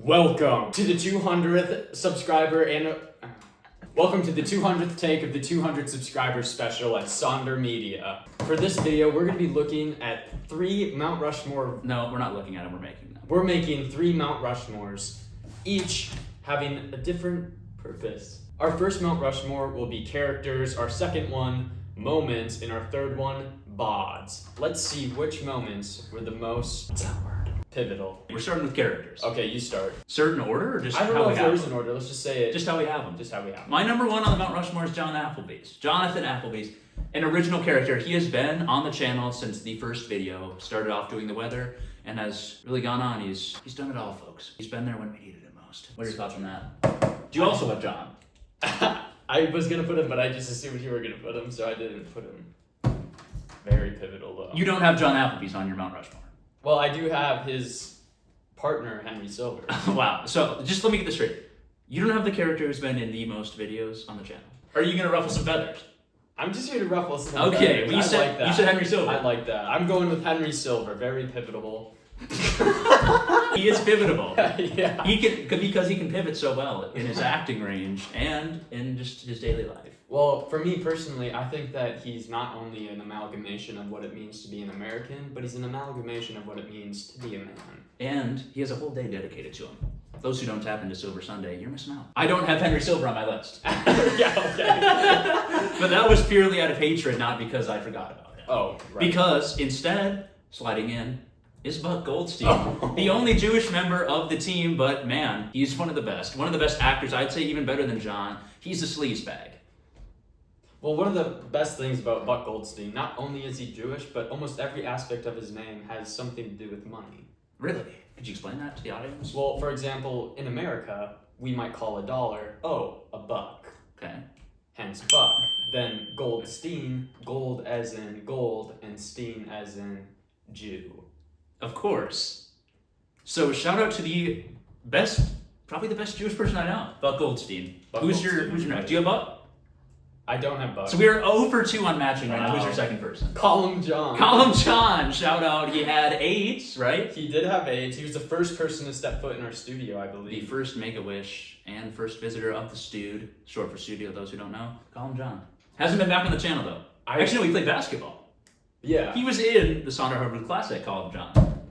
Welcome to the 200th subscriber and welcome to the 200th take of the 200 subscribers special at Sonder Media. For this video, we're going to be looking at 3 Mount Rushmore. No, we're not looking at them, we're making them. We're making 3 Mount Rushmores, each having a different purpose. Our first Mount Rushmore will be characters, our second one, moments, and our third one, bods. Let's see which moments were the most pivotal. We're starting with characters. Okay, you start. Certain order or just I don't how know we if have there is them? an order. Let's just say it. Just how we have them. Just how we have them. My number 1 on the Mount Rushmore is Jonathan Applebee's, an original character. He has been on the channel since the first video. Started off doing the weather and has really gone on. He's done it all, folks. He's been there when we needed it most. What are your thoughts on that? Do you also have John? I was gonna put him, but I just assumed you were gonna put him, so I didn't put him. Very pivotal though. You don't have John Applebee's on your Mount Rushmore. Well, I do have his partner, Henry Silver. Wow. So just let me get this straight. You don't have the character who's been in the most videos on the channel. Or are you gonna ruffle some feathers? I'm just here to ruffle some Okay, feathers. well, you said Henry Silver. I like that. I'm going with Henry Silver. Very pivotal. He is pivotal. Yeah. Because he can pivot so well in his acting range and in just his daily life. Well, for me personally, I think that he's not only an amalgamation of what it means to be an American, but he's an amalgamation of what it means to be a man. And he has a whole day dedicated to him. Those who don't tap into Silver Sunday, you're missing out. I don't have Henry Silver on my list. Yeah, okay. But that was purely out of hatred, not because I forgot about him. Oh, right. Because instead, sliding in, is Buck Goldstein. Oh. The only Jewish member of the team, but man, he's one of the best. One of the best actors, I'd say even better than John. He's a sleaze bag. Well, one of the best things about Buck Goldstein, not only is he Jewish, but almost every aspect of his name has something to do with money. Really? Could you explain that to the audience? Well, for example, in America, we might call a dollar, a buck. Okay. Hence buck. Then Goldstein, gold as in gold, and Steen as in Jew. Of course. So shout out to the best, probably the best Jewish person I know, Buck Goldstein. Who's your next? Do you have Buck? I don't have Buck. So we are 0 for 2 on matching right now. Who's your second person? Column John. Column John, shout out. He had AIDS, right? He did have AIDS. He was the first person to step foot in our studio, I The believe. first Make-A-Wish and first visitor of the Stude, short for studio, those who don't know. Column John. Hasn't been back on the channel though. Actually, no, he played basketball. Yeah. He was in the Sonder Harvard Classic, Column John.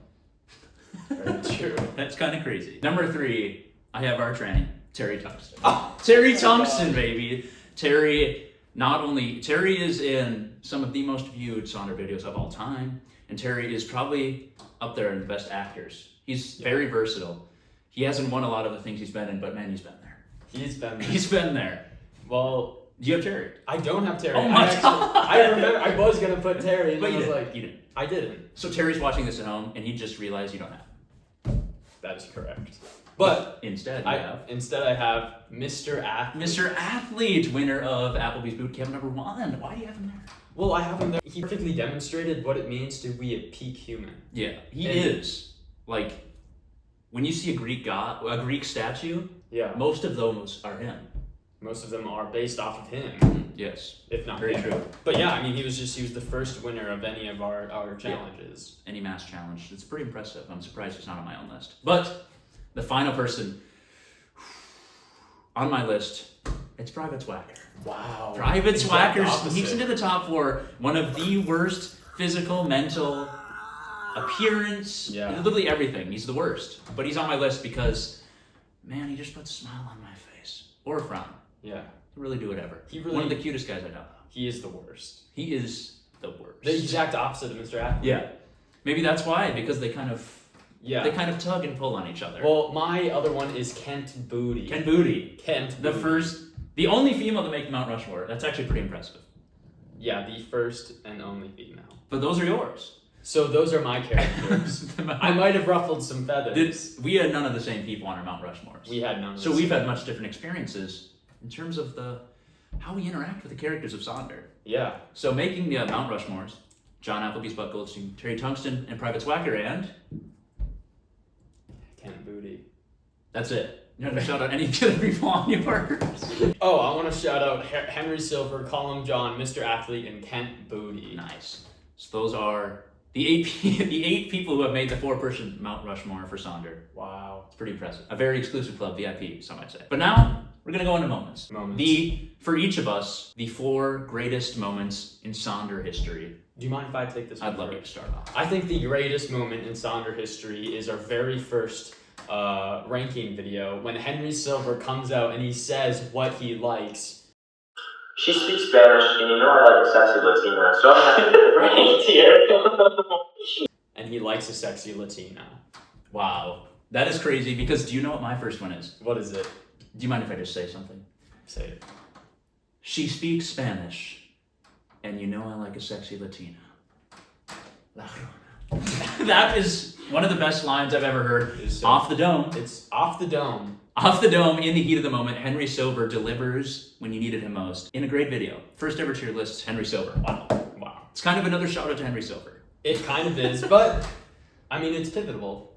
Very true. That's kind of crazy. Number 3, I have our tranny, Terry Tungsten. Oh, Terry Tungsten, baby. Terry is in some of the most viewed Sonder videos of all time, and Terry is probably up there in the best actors. He's very versatile. He hasn't won a lot of the things he's been in, but man, he's been there. He's been there. He's been there. Well, Do you have Terry? I don't have Terry. Oh my God. I remember I was gonna put Terry, and But I you was didn't. like, You didn't. I didn't. So Terry's watching this at home, and he just realized you don't have. That is correct. But Instead, I have Mr. Athlete. Mr. Athlete, winner of Applebee's Boot Camp number 1. Why do you have him there? Well, I have him there. He perfectly demonstrated what it means to be a peak human. Yeah, he is. Like, when you see a Greek statue, Yeah. most of those are him. Most of them are based off of him, Yes, if not very him. true. But yeah, I mean, he was the first winner of any of our challenges. Any mass challenge. It's pretty impressive. I'm surprised he's not on my own list. But the final person on my list, it's Private Swacker. Wow. Private Exact Swacker opposite. sneaks into the top 4. One of the worst physical, mental, appearance, literally everything. He's the worst. But he's on my list because, man, he just puts a smile on my face. Or a frown. Yeah. He'll really do whatever. He really- One of the cutest guys I know. He is the worst. He is the worst. The exact opposite of Mr. Athlete. Yeah. Maybe that's why, because they kind of tug and pull on each other. Well, my other one is Kent Booty. Ken Booty. Kent The Booty. the only female to make Mount Rushmore. That's actually pretty impressive. Yeah, the first and only female. But those are yours. So those are my characters. I might have ruffled some feathers. We had none of the same people on our Mount Rushmores. We had none of So this. we've had much different experiences in terms of how we interact with the characters of Sonder. Yeah. So making the Mount Rushmores, John Applebee's, Buck Goldstein, Terry Tungsten, and Private Swacker, and Kent Booty. that's it. You're gonna shout out any of the other people on yours. Oh, I want to shout out Henry Silver, Column John, Mr. Athlete, and Kent Booty. Nice. So those are the eight people who have made the 4-person Mount Rushmore for Sonder. Wow. It's pretty impressive. A very exclusive club, VIP, some might say. But now we're gonna go into moments. For each of us, the 4 greatest moments in Sonder history. Do you mind if I take this one? I'd love you to start off. I think the greatest moment in Sonder history is our very first ranking video when Henry Silver comes out and he says what he likes. She speaks Spanish, and you know I like a sexy Latina, so I'm happy to bring it here. And he likes a sexy Latina. Wow. That is crazy because do you know what my first one is? What is it? Do you mind if I just say something? Say it. She speaks Spanish, and you know I like a sexy Latina. That is one of the best lines I've ever heard. So, off the dome. It's off the dome. Off the dome, in the heat of the moment, Henry Silver delivers when you needed him most. In a great video. First ever tier list, Henry Silver. Wow. It's kind of another shout out to Henry Silver. It kind of is, but I mean, it's pivotal.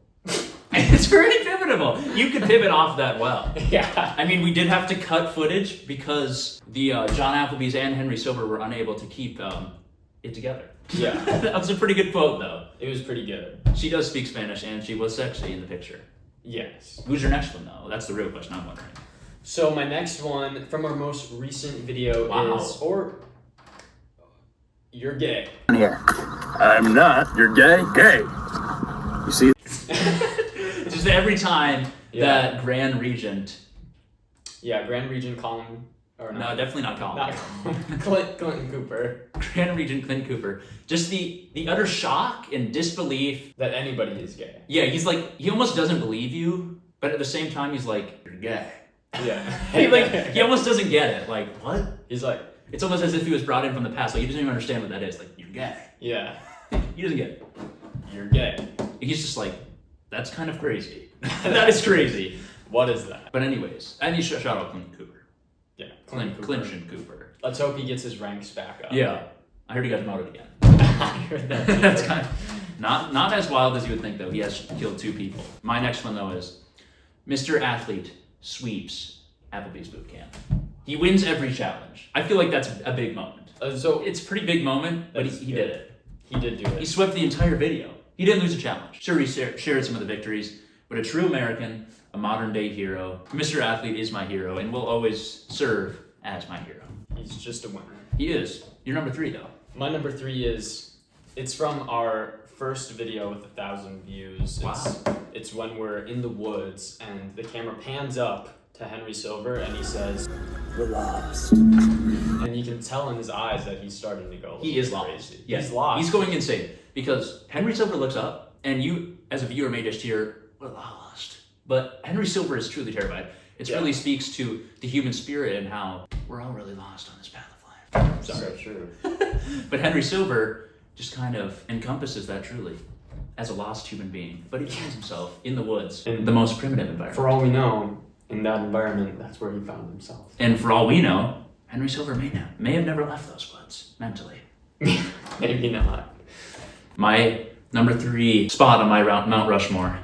It's very pivotal. You could pivot off that well. Yeah. I mean, we did have to cut footage because the John Applebee's and Henry Silver were unable to keep it together. Yeah. That was a pretty good quote, though. It was pretty good. She does speak Spanish, and she was sexy in the picture. Yes. Who's your next one, though? That's the real question I'm wondering. So my next one from our most recent video is, you're gay. Here. I'm not. You're gay? Gay. You see? Just every time that Grand Regent. Yeah, Grand Regent Colin. Or No, definitely not Colin. Not Clinton Cooper. Grand Regent Clinton Cooper. Just the utter shock and disbelief. That anybody is gay. Yeah, he's like, he almost doesn't believe you, but at the same time, he's like, you're gay. Yeah. He almost doesn't get it. Like, what? He's like, it's almost as if he was brought in from the past. Like, he doesn't even understand what that is. Like, you're gay. yeah, He doesn't get it. you're gay. He's just like, that's kind of crazy. That is crazy. What is that? But anyways, and you shout out Clinton Cooper. Yeah, Clinton Cooper. Let's hope he gets his ranks back up. Yeah. I heard he got demoted again. I heard that. That's kind of, not as wild as you would think, though. He has killed 2 people. My next one, though, is Mr. Athlete sweeps Applebee's boot camp. He wins every challenge. I feel like that's a big moment. So It's a pretty big moment, but he did it. He did do it. He swept the entire video. He didn't lose a challenge. Sure, he shared some of the victories, but a true American, a modern-day hero. Mr. Athlete is my hero and will always serve as my hero. He's just a winner. He is. You're number 3, though. My number 3 is, it's from our first video with 1,000 views. Wow. It's when we're in the woods and the camera pans up to Henry Silver and he says, We're lost. and you can tell in his eyes that he's starting to go. He is crazy. lost. Yeah. He's lost. He's going insane because Henry Silver looks up and you, as a viewer, may just hear, we're lost. But Henry Silver is truly terrified. It really speaks to the human spirit and how we're all really lost on this path of life. So true. But Henry Silver just kind of encompasses that truly as a lost human being. But he finds himself in the woods, in the most primitive environment. For all we know, in that environment, that's where he found himself. And for all we know, Henry Silver may have never left those woods mentally. Maybe not. My number 3 spot on my Mount Rushmore,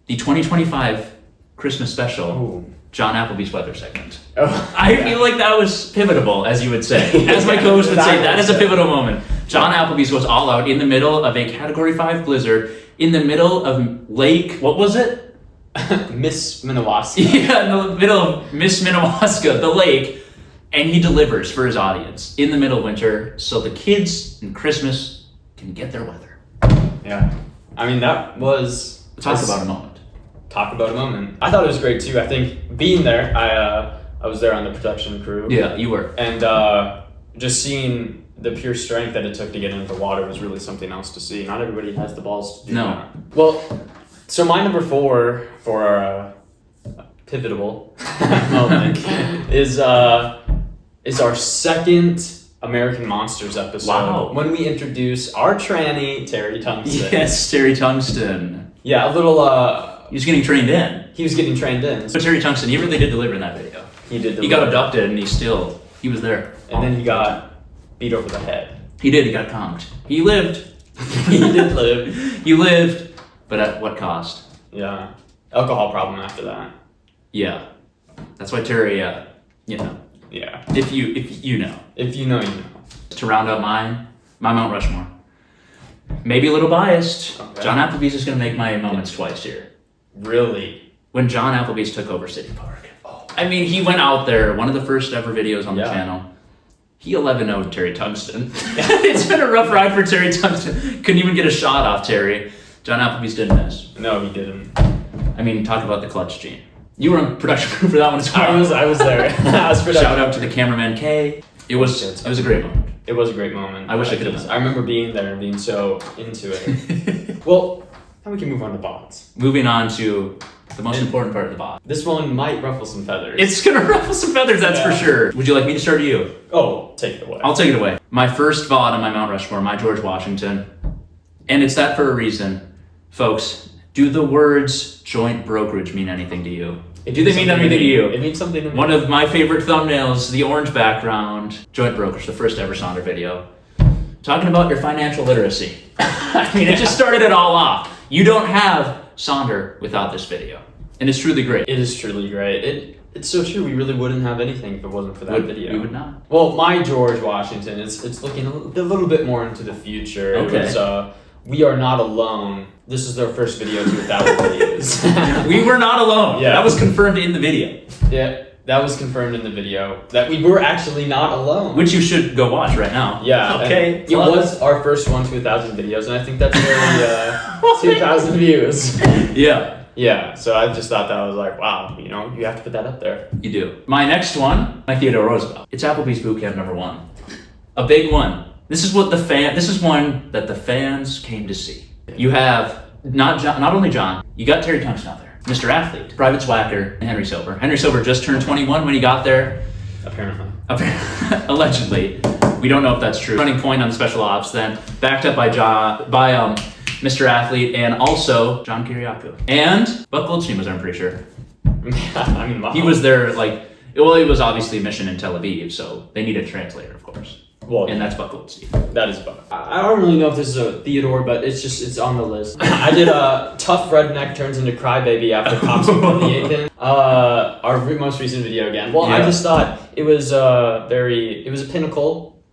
the 2025 Christmas special, Ooh. John Applebee's weather segment. Oh, I feel like that was pivotal, as you would say. As my co-host would say, that is a pivotal moment. John Applebee's goes all out in the middle of a Category 5 blizzard, in the middle of Lake, what was it? Miss Minnewaska. Yeah, in the middle of Miss Minnewaska, the lake, and he delivers for his audience in the middle of winter so the kids in Christmas can get their weather. Yeah. I mean, that was... Talk about a moment. Talk about a moment. I thought it was great, too. I think being there, I was there on the production crew. Yeah, you were. And just seeing the pure strength that it took to get into the water was really something else to see. Not everybody has the balls to do that. Well, so my number 4 for our pivotal moment is our second American Monsters episode. Wow. When we introduce our tranny, Terry Tungsten. Yes, Terry Tungsten. Yeah, a little, He was getting trained in. he was getting trained in. But Terry Tungsten, he really did deliver in that video. He did. He got abducted and he was there. And then he got beat over the head. He got conked. He lived. He did live. He lived, but at what cost? Yeah. Alcohol problem after that. Yeah. That's why Terry, you know. Yeah. If you know. If you know, you know. To round out my Mount Rushmore. Maybe a little biased. Okay. John Applebee's is going to make my moments twice here. Really? When John Applebee's took over City Park. I mean, he went out there, one of the first ever videos on the channel. He 11-0'd Terry Tungsten. It's been a rough ride for Terry Tungsten. Couldn't even get a shot off Terry. John Applebee's didn't miss. No, he didn't. I mean, talk about the clutch gene. You were on production crew for that one as well. I was there. Shout out to the cameraman Kay. It was a great moment. It was a great moment. I wish I could have been. I remember being there and being so into it. Well, now we can move on to bots. Moving on to the most important part of the bot. This one might ruffle some feathers. It's gonna ruffle some feathers, that's for sure. Would you like me to start or you? Oh, take it away. I'll take it away. My first VOD on my Mount Rushmore, my George Washington. And it's that for a reason. Folks, do the words joint brokerage mean anything to you? Do they mean anything to you? It means something to me. One of my favorite thumbnails, the orange background, joint brokerage, the first ever Sonder video. Talking about your financial literacy. I mean, it just started it all off. You don't have Sonder without this video. And it's truly great. It is truly great. It's so true. We really wouldn't have anything if it wasn't for that video. We would not. Well, my George Washington, it's looking a little bit more into the future. Okay. It was, we are not alone. This is their first video to 1,000 views. We were not alone. Yeah. That was confirmed in the video. Yeah, that was confirmed in the video. That we were actually not alone. Which you should go watch right now. Yeah. Okay. It was our first one to 1,000 videos, and I think that's nearly 2,000 views. Yeah. Yeah, so I just thought that was like, wow, you have to put that up there. You do. My next one, my Theodore Roosevelt. It's Applebee's Boot Camp #1. A big one. This is one that the fans came to see. You have not only John, you got Terry Tungsten out there, Mr. Athlete, Private Swacker, and Henry Silver. Henry Silver just turned 21 when he got there. Apparently. Allegedly. We don't know if that's true. Running point on the special ops then, backed up by Mr. Athlete, and also John Kiriakou. And Buck Goldstein was there, I'm pretty sure. I mean, wow. He was there, it was obviously a mission in Tel Aviv, so they needed a translator, of course. Well, and that's Buck Goldstein. That is Buck. I don't really know if this is a Theodore, but it's on the list. I did a tough redneck turns into crybaby after cops humiliate him. Our most recent video again. Well, I just thought it was a pinnacle.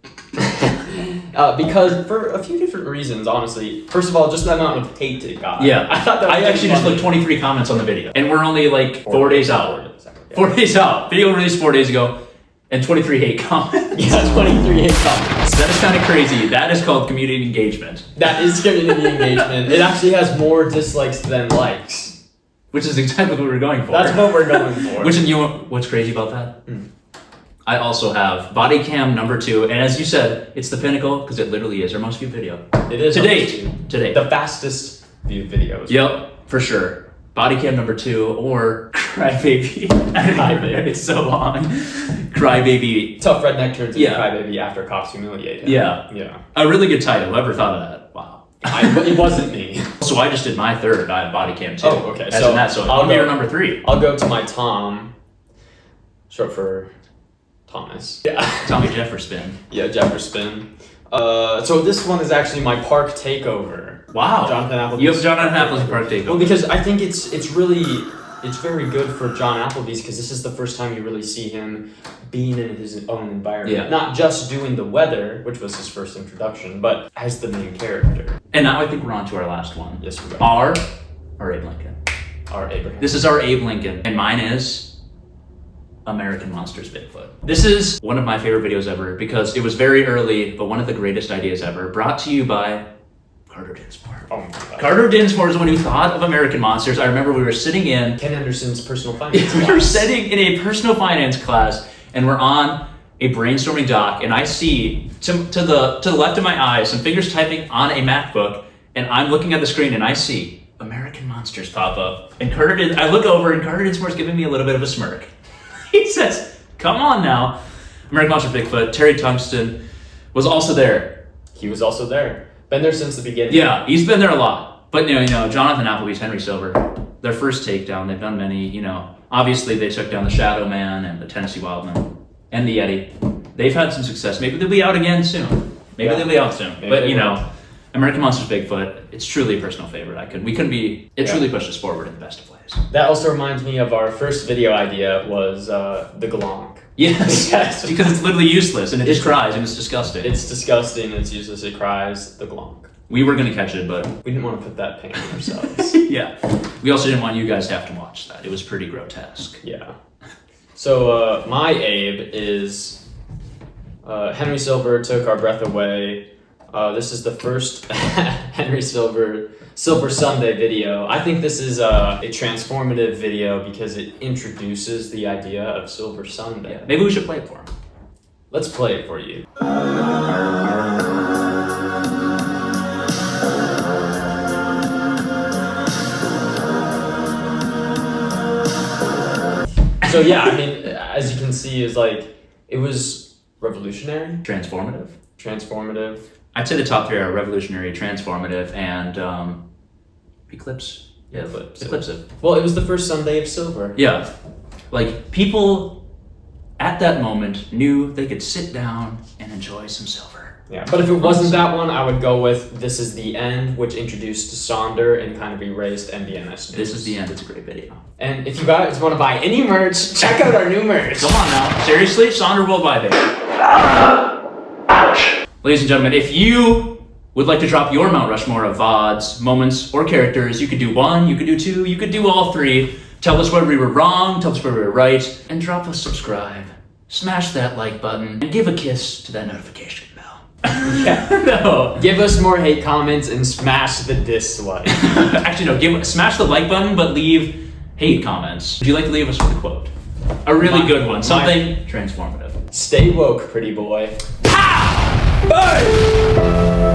Because for a few different reasons, honestly. First of all, just the amount of hate it got. Yeah, I thought that. I actually just looked 23 comments on the video, and we're only 4 days out. 4 days out. Video released 4 days ago, and 23 hate comments. Yeah, 23 hate comments. That is kind of crazy. That is called community engagement. That is community engagement. It actually has more dislikes than likes. Which is exactly what we're going for. That's what we're going for. What's crazy about that? I also have bodycam #2, and as you said, it's the pinnacle because it literally is our most viewed video. It is to date. The fastest viewed videos. Yep, for sure. Bodycam #2 or Crybaby. Crybaby. It's so long. Crybaby. Tough redneck turns into Crybaby after cops humiliate him. Yeah. A really good title. Whoever thought of that? Wow. It wasn't me. So I just did my third. I have Bodycam 2. Oh, okay. So I'll be your #3. I'll go to my Tom, short for Thomas. Yeah. Tommy Jefferson. Yeah, Jefferson. So this one is actually my park takeover. Wow. Jonathan Applebee's. You have Jonathan Applebee's park takeover. Well, because I think it's very good for John Applebee's because this is the first time you really see him being in his own environment. Yeah. Not just doing the weather, which was his first introduction, but as the main character. And now I think we're on to our last one. Yes, we are. Our Abe Lincoln. Our Abraham. This is our Abe Lincoln, and mine is American Monsters Bigfoot. This is one of my favorite videos ever because it was very early, but one of the greatest ideas ever. Brought to you by Carter Dinsmore. Oh my God. Carter Dinsmore is the one who thought of American Monsters. I remember we were sitting in Ken Anderson's personal finance we class. were sitting in a personal finance class, and we're on a brainstorming doc, and I see to the left of my eyes some fingers typing on a MacBook, and I'm looking at the screen, and I see American Monsters pop up, and I look over, and Carter Dinsmore's giving me a little bit of a smirk. He says, "Come on now." American Monsters Bigfoot. Terry Tungsten was also there. He was also there. Been there since the beginning. Yeah, he's been there a lot. But Jonathan Applebee's, Henry Silver, their first takedown. They've done many. Obviously they took down the Shadow Man and the Tennessee Wildman and the Yeti. They've had some success. Maybe they'll be out again soon. Maybe they'll be out soon. But American Monsters Bigfoot, it's truly a personal favorite. It truly pushed us forward in the best of ways. That also reminds me of our first video idea was the glonk. Yes, yes, because it's literally useless and it just cries and it's disgusting. It's disgusting, it's useless, it cries, the glonk. We were gonna catch it, but We didn't want to put that pain on ourselves. yeah. We also didn't want you guys to have to watch that. It was pretty grotesque. Yeah. So my Abe is Henry Silver took our breath away. This is the first Henry Silver Sunday video. I think this is a transformative video because it introduces the idea of Silver Sunday. Yeah. Maybe we should play it for him. Let's play it for you. So yeah, I mean, as you can see, is like it was revolutionary, Transformative. transformative. I'd say the top three are revolutionary, transformative, and eclipsive. Well, it was the first Sunday of Silver. Yeah. Like, people at that moment knew they could sit down and enjoy some silver. Yeah, but if it wasn't that one, I would go with This Is the End, which introduced Sonder and kind of erased MBNS News. This is the end. It's a great video. And if you guys want to buy any merch, check out our new merch. Come on now. Seriously? Sonder will buy it. Ladies and gentlemen, if you would like to drop your Mount Rushmore of VODs, moments, or characters, you could do one, you could do two, you could do all three. Tell us where we were wrong, tell us where we were right, and drop a subscribe. Smash that like button, and give a kiss to that notification bell. Yeah. No. Give us more hate comments and smash the dislike. Actually, no. Smash the like button, but leave hate comments. Would you like to leave us with a quote? A really good one. Something transformative. Stay woke, pretty boy. Ha! Bye!